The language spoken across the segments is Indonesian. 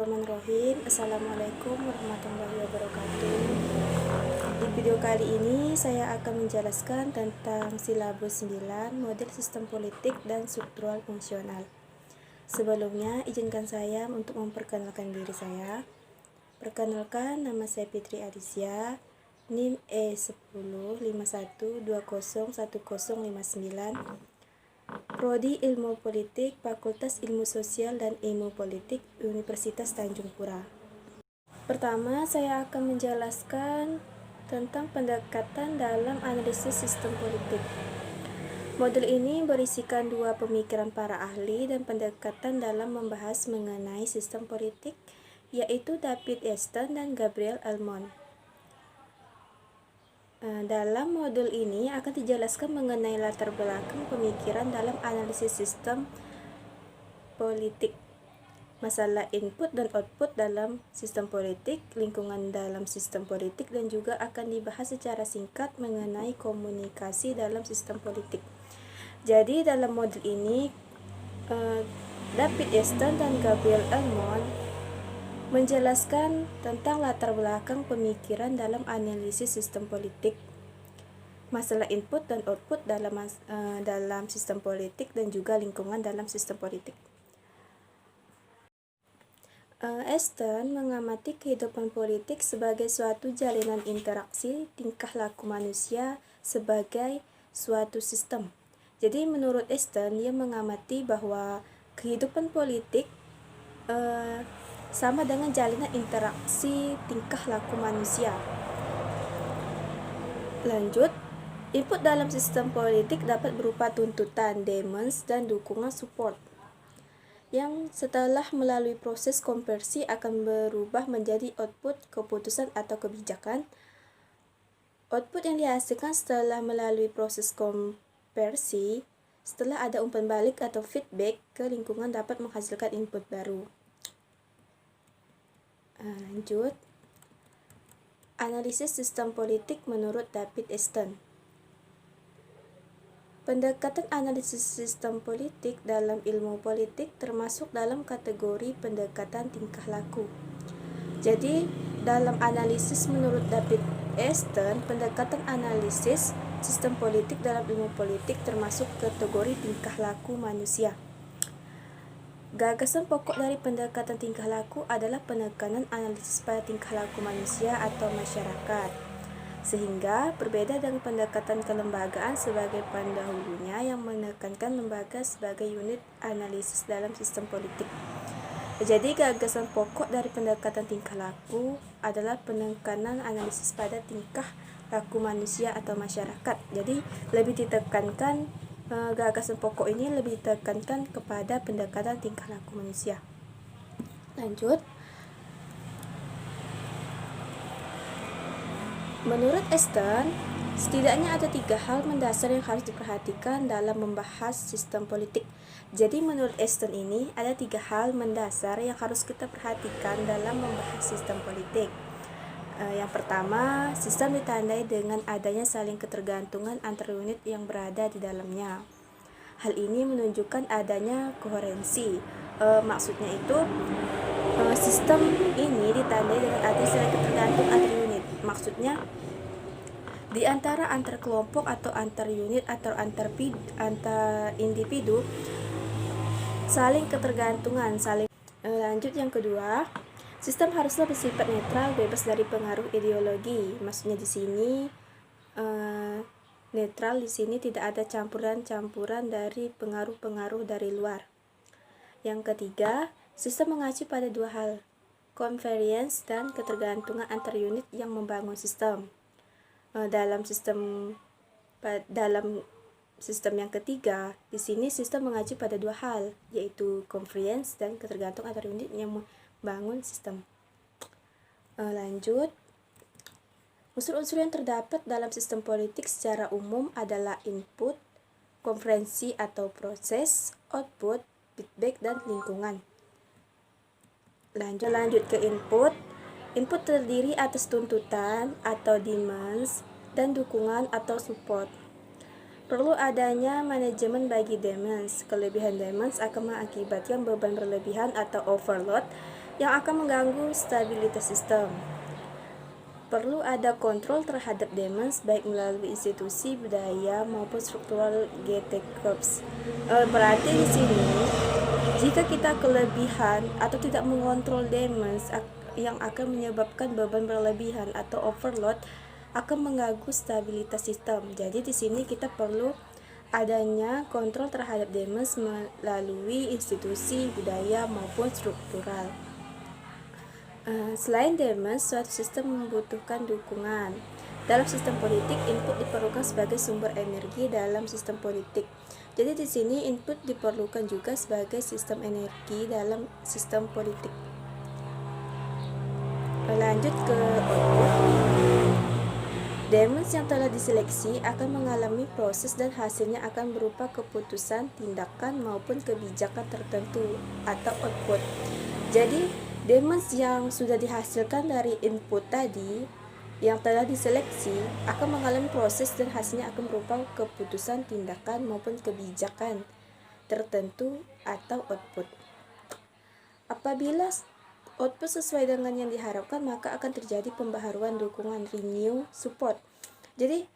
Bismillahirrahmanirrahim. Assalamualaikum warahmatullahi wabarakatuh. Di video kali ini saya akan menjelaskan tentang silabus 9 model sistem politik dan struktural fungsional. Sebelumnya izinkan saya untuk memperkenalkan diri saya. Perkenalkan, nama saya Fitri Adisya, NIM E1051201059, Prodi Ilmu Politik, Fakultas Ilmu Sosial dan Ilmu Politik, Universitas Tanjung Pura. Pertama, saya akan menjelaskan tentang pendekatan dalam analisis sistem politik. Model ini berisikan dua pemikiran para ahli dan pendekatan dalam membahas mengenai sistem politik, yaitu David Easton dan Gabriel Almond. Dalam modul ini akan dijelaskan mengenai latar belakang pemikiran dalam analisis sistem politik, masalah input dan output dalam sistem politik, lingkungan dalam sistem politik, dan juga akan dibahas secara singkat mengenai komunikasi dalam sistem politik. Jadi dalam modul ini David Easton dan Gabriel Almond menjelaskan tentang latar belakang pemikiran dalam analisis sistem politik, masalah input dan output dalam sistem politik, dan juga lingkungan dalam sistem politik. Easton mengamati kehidupan politik sebagai suatu jalinan interaksi tingkah laku manusia sebagai suatu sistem. Jadi menurut Easton, dia mengamati bahwa kehidupan politik sama dengan jalinan interaksi tingkah laku manusia. Lanjut, input dalam sistem politik dapat berupa tuntutan, demands, dan dukungan support, yang setelah melalui proses konversi akan berubah menjadi output, keputusan atau kebijakan. Output yang dihasilkan setelah melalui proses konversi, setelah ada umpan balik atau feedback ke lingkungan, dapat menghasilkan input baru. Lanjut, analisis sistem politik menurut David Easton. Pendekatan analisis sistem politik dalam ilmu politik termasuk dalam kategori pendekatan tingkah laku. Jadi, dalam analisis menurut David Easton, pendekatan analisis sistem politik dalam ilmu politik termasuk kategori tingkah laku manusia. Gagasan pokok dari pendekatan tingkah laku adalah penekanan analisis pada tingkah laku manusia atau masyarakat, sehingga berbeda dengan pendekatan kelembagaan sebagai pendahulunya yang menekankan lembaga sebagai unit analisis dalam sistem politik. Jadi gagasan pokok dari pendekatan tingkah laku adalah penekanan analisis pada tingkah laku manusia atau masyarakat. Jadi lebih ditekankan gagasan pokok ini lebih ditekankan kepada pendekatan tingkah laku manusia. Lanjut, menurut Easton, setidaknya ada 3 hal mendasar yang harus diperhatikan dalam membahas sistem politik. Jadi menurut Easton ini ada 3 hal mendasar yang harus kita perhatikan dalam membahas sistem politik. Yang pertama, sistem ditandai dengan adanya saling ketergantungan antar unit yang berada di dalamnya. Hal ini menunjukkan adanya koherensi. Maksudnya itu, sistem ini ditandai dengan adanya saling ketergantungan antar unit. Maksudnya, di antara antar kelompok atau antar unit atau antar individu, saling ketergantungan. Lanjut, yang kedua, sistem haruslah bersifat netral, bebas dari pengaruh ideologi. Maksudnya di sini netral di sini tidak ada campuran dari pengaruh-pengaruh dari luar. Yang ketiga, sistem mengacu pada 2 hal, convenience dan ketergantungan antar unit yang membangun sistem. Dalam sistem yang ketiga, di sini sistem mengacu pada 2 hal, yaitu convenience dan ketergantungan antar unit yang bangun sistem. Lanjut, unsur-unsur yang terdapat dalam sistem politik secara umum adalah input, konferensi atau proses, output, feedback, dan lingkungan. Lanjut ke input. Input terdiri atas tuntutan atau demands dan dukungan atau support. Perlu adanya manajemen bagi demands. Kelebihan demands akan mengakibatkan beban berlebihan atau overload yang akan mengganggu stabilitas sistem. Perlu ada kontrol terhadap demens baik melalui institusi budaya maupun struktural GT Corps. Berarti di sini jika kita kelebihan atau tidak mengontrol demens yang akan menyebabkan beban berlebihan atau overload akan mengganggu stabilitas sistem. Jadi di sini kita perlu adanya kontrol terhadap demens melalui institusi budaya maupun struktural. Selain demens, suatu sistem membutuhkan dukungan. Dalam sistem politik, input diperlukan sebagai sumber energi dalam sistem politik. Jadi di sini input diperlukan juga sebagai sistem energi dalam sistem politik. Lanjut ke output. Demens yang telah diseleksi akan mengalami proses dan hasilnya akan berupa keputusan, tindakan, maupun kebijakan tertentu atau output. Jadi demens yang sudah dihasilkan dari input tadi yang telah diseleksi akan mengalami proses dan hasilnya akan berupa keputusan, tindakan, maupun kebijakan tertentu atau output. Apabila output sesuai dengan yang diharapkan, maka akan terjadi pembaharuan dukungan renew support. Jadi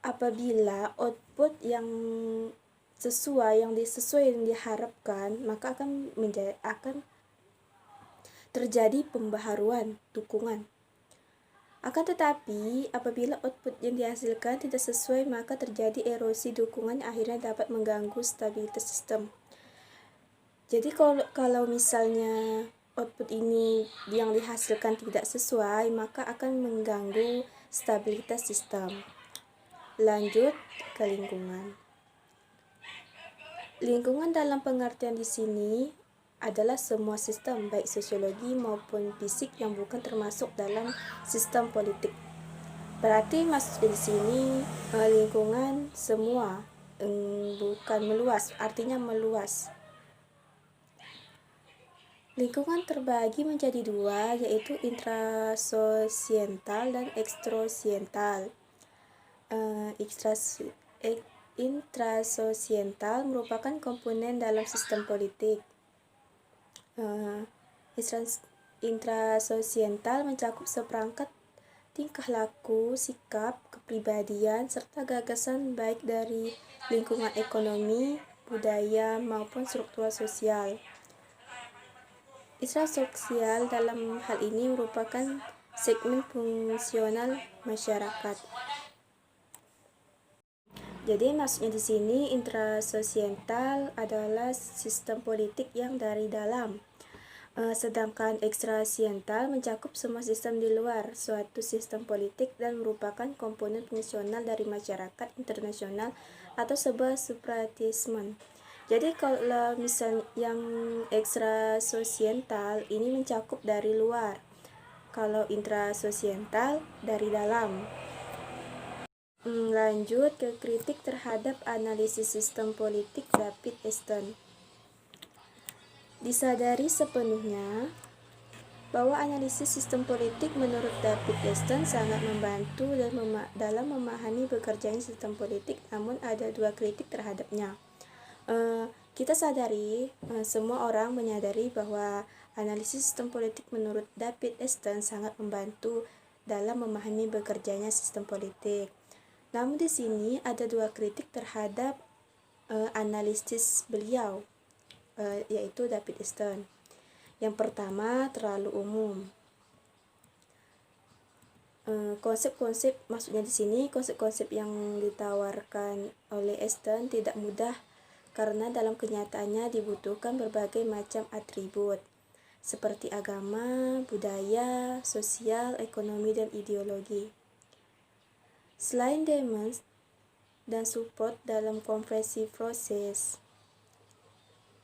apabila output yang sesuai yang diharapkan, maka akan terjadi pembaharuan dukungan. Akan tetapi, apabila output yang dihasilkan tidak sesuai, maka terjadi erosi dukungan yang akhirnya dapat mengganggu stabilitas sistem. Jadi kalau misalnya output ini yang dihasilkan tidak sesuai, maka akan mengganggu stabilitas sistem. Lanjut ke lingkungan. Lingkungan dalam pengertian di sini adalah semua sistem baik sosiologi maupun fisik yang bukan termasuk dalam sistem politik. Berarti maksud di sini lingkungan semua, bukan meluas, artinya meluas. Lingkungan terbagi menjadi dua, yaitu intrasosiental dan ekstrasosiental. Intrasosiental merupakan komponen dalam sistem politik. Intrasosiental mencakup seperangkat tingkah laku, sikap, kepribadian, serta gagasan baik dari lingkungan ekonomi, budaya, maupun struktur sosial. Intrasosial dalam hal ini merupakan segmen fungsional masyarakat. Jadi maksudnya di sini intrasosiental adalah sistem politik yang dari dalam, sedangkan ekstrasosiental mencakup semua sistem di luar suatu sistem politik dan merupakan komponen fungsional dari masyarakat internasional atau sebuah separatisme. Jadi kalau misalnya yang ekstrasosiental ini mencakup dari luar, kalau intrasosiental dari dalam. Lanjut ke kritik terhadap analisis sistem politik David Easton. Disadari sepenuhnya bahwa analisis sistem politik menurut David Easton sangat membantu dalam memahami bekerjanya sistem politik, namun ada dua kritik terhadapnya. Kita sadari, semua orang menyadari bahwa analisis sistem politik menurut David Easton sangat membantu dalam memahami bekerjanya sistem politik. Namun di sini ada dua kritik terhadap analisis beliau, yaitu David Easton. Yang pertama, terlalu umum. Konsep-konsep, maksudnya di sini konsep-konsep yang ditawarkan oleh Easton tidak mudah karena dalam kenyataannya dibutuhkan berbagai macam atribut seperti agama, budaya, sosial, ekonomi, dan ideologi. Selain demens dan support dalam konversi proses.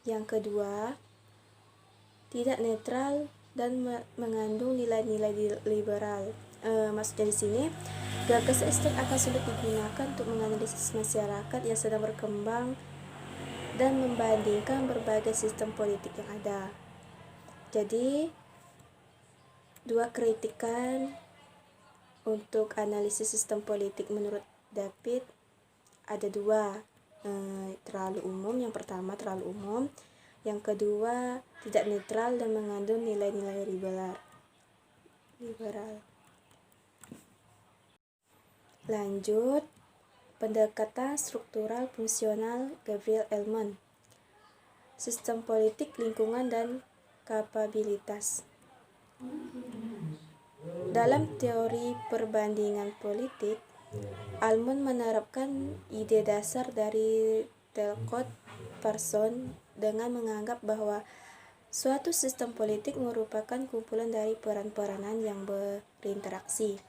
Yang kedua, tidak netral dan mengandung nilai-nilai liberal. Maksudnya di sini, gagasan Easton akan sulit digunakan untuk menganalisis masyarakat yang sedang berkembang dan membandingkan berbagai sistem politik yang ada. Jadi, dua kritikan untuk analisis sistem politik menurut David ada dua, terlalu umum. Yang pertama, terlalu umum. Yang kedua, tidak netral dan mengandung nilai-nilai liberal. Lanjut, pendekatan struktural fungsional Gabriel Ellman. Sistem politik, lingkungan, dan kapabilitas. Dalam teori perbandingan politik, Ellman menerapkan ide dasar dari Talcott-Parsons dengan menganggap bahwa suatu sistem politik merupakan kumpulan dari peran-peranan yang berinteraksi.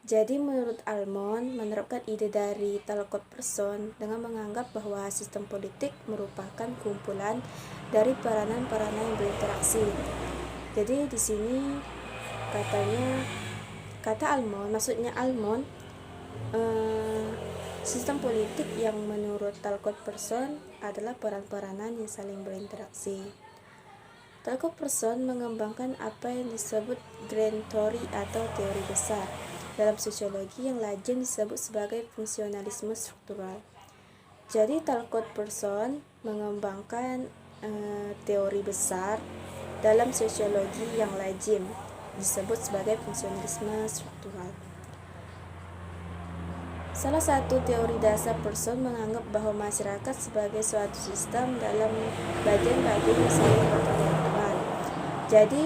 Jadi menurut Ellman menerapkan ide dari Talcott-Parsons dengan menganggap bahwa sistem politik merupakan kumpulan dari peranan-peranan yang berinteraksi. Jadi di sini maksudnya Ellman, sistem politik yang menurut Talcott-Parsons adalah peran-peranan yang saling berinteraksi. Talcott-Parsons mengembangkan apa yang disebut grand theory atau teori besar. Dalam sosiologi yang lazim disebut sebagai fungsionalisme struktural. Jadi Talcott-Parsons mengembangkan teori besar dalam sosiologi yang lazim disebut sebagai fungsionalisme struktural. Salah satu teori dasar Parsons menganggap bahwa masyarakat sebagai suatu sistem dalam bagian-bagian yang saling bergantungan. Jadi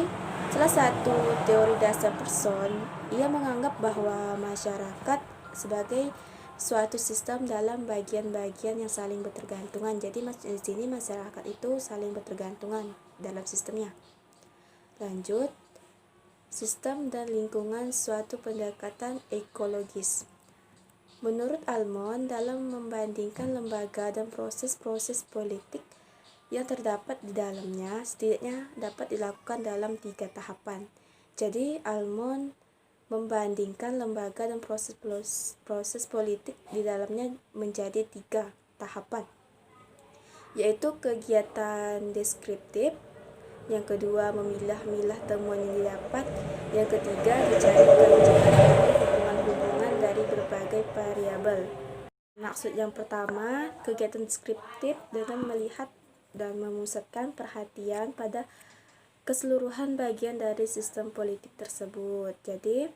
salah satu teori dasar Parsons, ia menganggap bahwa masyarakat sebagai suatu sistem dalam bagian-bagian yang saling bertergantungan. Jadi di sini masyarakat itu saling bertergantungan dalam sistemnya. Lanjut, sistem dan lingkungan suatu pendekatan ekologis. Menurut Ellman, dalam membandingkan lembaga dan proses-proses politik yang terdapat di dalamnya, setidaknya dapat dilakukan dalam 3 tahapan. Jadi Ellman membandingkan lembaga dan proses politik di dalamnya menjadi 3 tahapan, yaitu kegiatan deskriptif, yang kedua memilah-milah temuan yang didapat, yang ketiga dicari kelanjutan hubungan-hubungan dari berbagai variabel. Maksud yang pertama, kegiatan deskriptif dengan melihat dan memusatkan perhatian pada keseluruhan bagian dari sistem politik tersebut. Jadi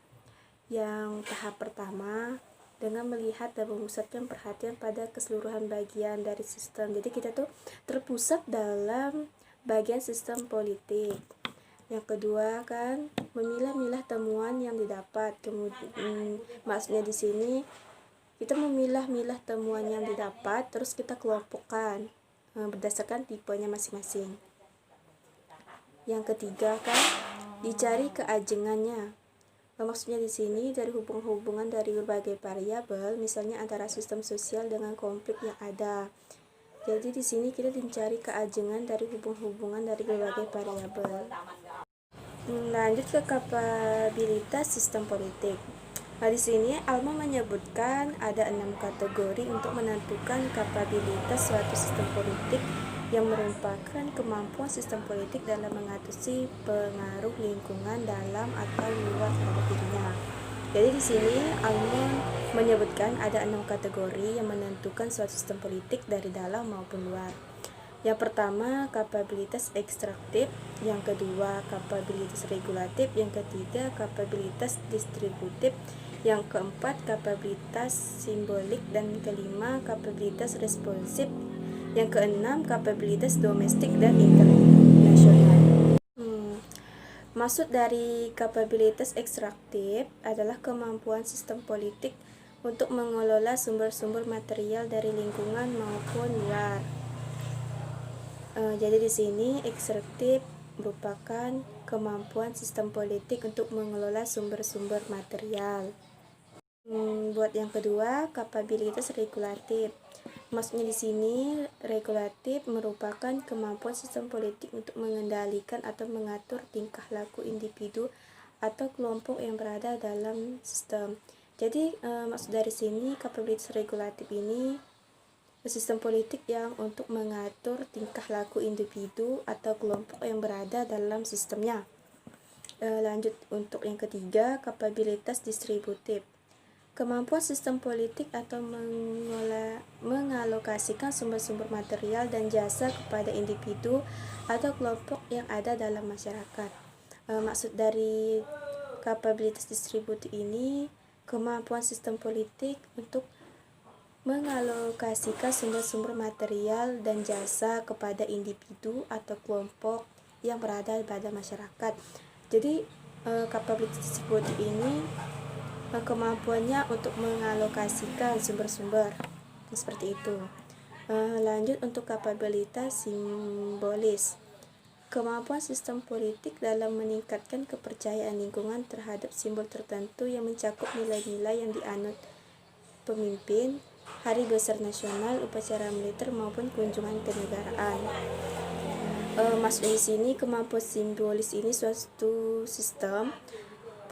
yang tahap pertama dengan melihat dan memusatkan perhatian pada keseluruhan bagian dari sistem. Jadi kita tuh terpusat dalam bagian sistem politik. Yang kedua kan memilah-milah temuan yang didapat. Kemudian maksudnya di sini kita memilah-milah temuan yang didapat, terus kita kelompokkan berdasarkan tipenya masing-masing. Yang ketiga kan dicari keajengannya. Maksudnya di sini dari hubungan-hubungan dari berbagai variabel, misalnya antara sistem sosial dengan konflik yang ada. Jadi di sini kita mencari keajengan dari hubungan-hubungan dari berbagai variabel. Lanjut ke kapabilitas sistem politik. Nah, di sini Ellman menyebutkan ada 6 kategori untuk menentukan kapabilitas suatu sistem politik yang merupakan kemampuan sistem politik dalam mengatasi pengaruh lingkungan dalam atau luar terhadap dirinya. Jadi di sini Ellman menyebutkan ada 6 kategori yang menentukan suatu sistem politik dari dalam maupun luar. Yang pertama, kapabilitas ekstraktif, yang kedua, kapabilitas regulatif, yang ketiga, kapabilitas distributif, yang keempat, kapabilitas simbolik, dan kelima, kapabilitas responsif, yang keenam, kapabilitas domestik dan internasional. Maksud dari kapabilitas ekstraktif adalah kemampuan sistem politik untuk mengelola sumber-sumber material dari lingkungan maupun luar. Jadi di sini ekstraktif merupakan kemampuan sistem politik untuk mengelola sumber-sumber material. Buat yang kedua, kapabilitas regulatif. Maksudnya di sini regulatif merupakan kemampuan sistem politik untuk mengendalikan atau mengatur tingkah laku individu atau kelompok yang berada dalam sistem. Jadi maksud dari sini kapabilitas regulatif ini sistem politik yang untuk mengatur tingkah laku individu atau kelompok yang berada dalam sistemnya. Lanjut untuk yang ketiga, kapabilitas distributif. Kemampuan sistem politik atau mengalokasikan sumber-sumber material dan jasa kepada individu atau kelompok yang ada dalam masyarakat. Maksud dari kapabilitas distributif ini, kemampuan sistem politik untuk mengalokasikan sumber-sumber material dan jasa kepada individu atau kelompok yang berada pada masyarakat. Jadi kapabilitas distributif ini kemampuannya untuk mengalokasikan sumber-sumber seperti itu. Lanjut untuk kapabilitas simbolis. Kemampuan sistem politik dalam meningkatkan kepercayaan lingkungan terhadap simbol tertentu yang mencakup nilai-nilai yang dianut pemimpin, hari besar nasional, upacara militer maupun kunjungan kenegaraan. Maksud di sini kemampuan simbolis ini suatu sistem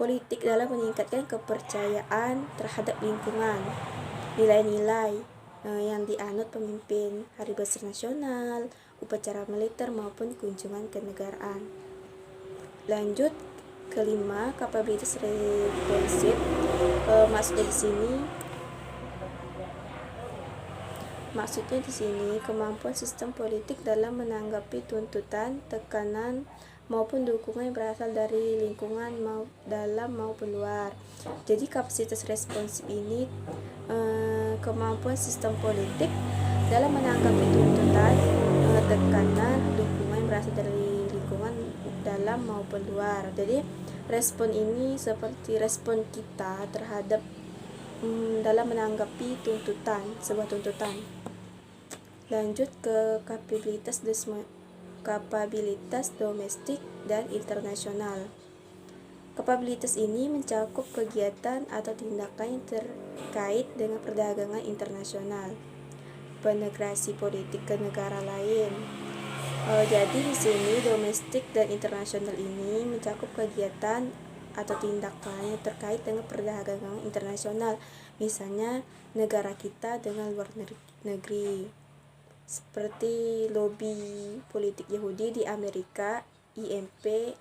politik dalam meningkatkan kepercayaan terhadap lingkungan, nilai-nilai yang dianut pemimpin, hari besar nasional, upacara militer maupun kunjungan kenegaraan. Lanjut kelima, kapabilitas responsif. Maksudnya di sini kemampuan sistem politik dalam menanggapi tuntutan, tekanan maupun dukungan yang berasal dari lingkungan dalam maupun luar. Jadi kapasitas responsif ini kemampuan sistem politik dalam menanggapi tuntutan, tekanan, dukungan yang berasal dari lingkungan dalam maupun luar. Jadi respon ini seperti respon kita terhadap dalam menanggapi sebuah tuntutan. Lanjut ke kapabilitas domestik dan internasional. Kapabilitas ini mencakup kegiatan atau tindakan yang terkait dengan perdagangan internasional, penetrasi politik ke negara lain. Jadi di sini domestik dan internasional ini mencakup kegiatan atau tindakan yang terkait dengan perdagangan internasional, misalnya negara kita dengan luar negeri, seperti lobi politik Yahudi di Amerika, IMP,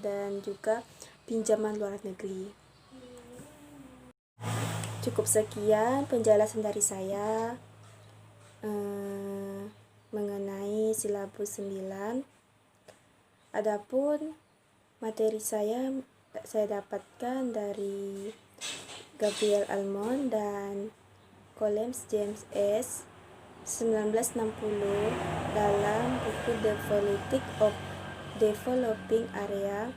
dan juga pinjaman luar negeri. Cukup sekian penjelasan dari saya mengenai silabus 9. Adapun materi saya dapatkan dari Gabriel Almond dan Collins James S. 1960 dalam buku The Politics of Developing Area,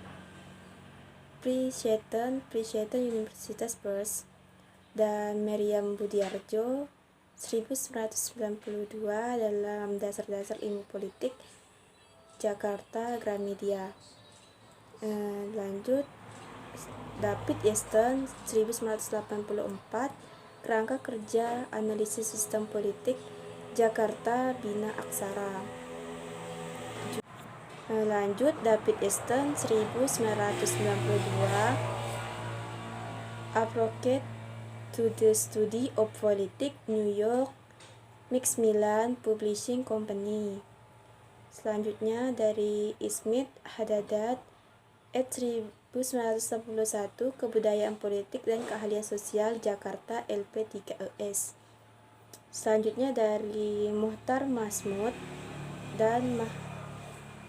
Princeton Universitas Press, dan Meriam Budiarjo 1992 dalam Dasar-Dasar Ilmu Politik, Jakarta Gramedia. Lanjut David Easton 1984, Kerangka Kerja Analisis Sistem Politik, Jakarta Bina Aksara. Lanjut David Easton 1992, Approach to the Study of Politics, New York, Macmillan Publishing Company. Selanjutnya dari Ismit Hadadat ed. 1981, Kebudayaan Politik dan Keahlian Sosial, Jakarta, LP3ES. Selanjutnya dari Muhtar Mahmud dan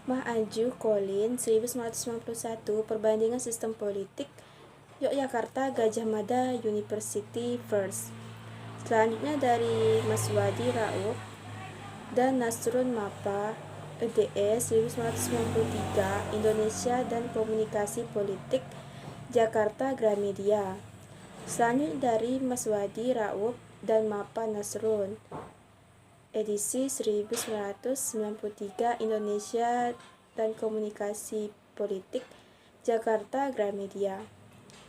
Mahaju Colin 1991, Perbandingan Sistem Politik, Yogyakarta Gajah Mada University Press. Selanjutnya dari Maswadi Rauf dan Nasrun Mapa, EDS 1993, Indonesia dan Komunikasi Politik, Jakarta Gramedia. Selanjutnya dari Maswadi Rauf dan Mapa Nasrun, edisi 1993, Indonesia dan Komunikasi Politik, Jakarta Gramedia.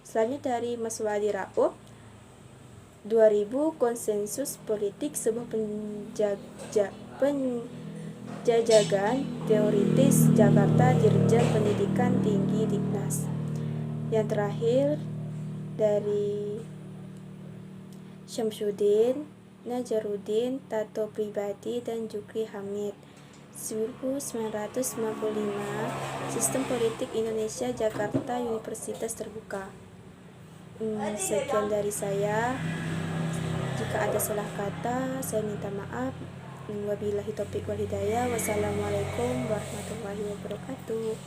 Selanjutnya dari Maswadi Rauf, 2000, Konsensus Politik, sebuah penjajagan teoritis, Jakarta, Dirjen Pendidikan Tinggi Diknas. Yang terakhir dari Syamsuddin, Najaruddin, Tato Pribadi, dan Jukri Hamid 1995, Sistem Politik Indonesia, Jakarta Universitas Terbuka. Sekian dari saya. Jika ada salah kata, saya minta maaf. Wabillahi taufiq wal hidayah. Wassalamualaikum warahmatullahi wabarakatuh.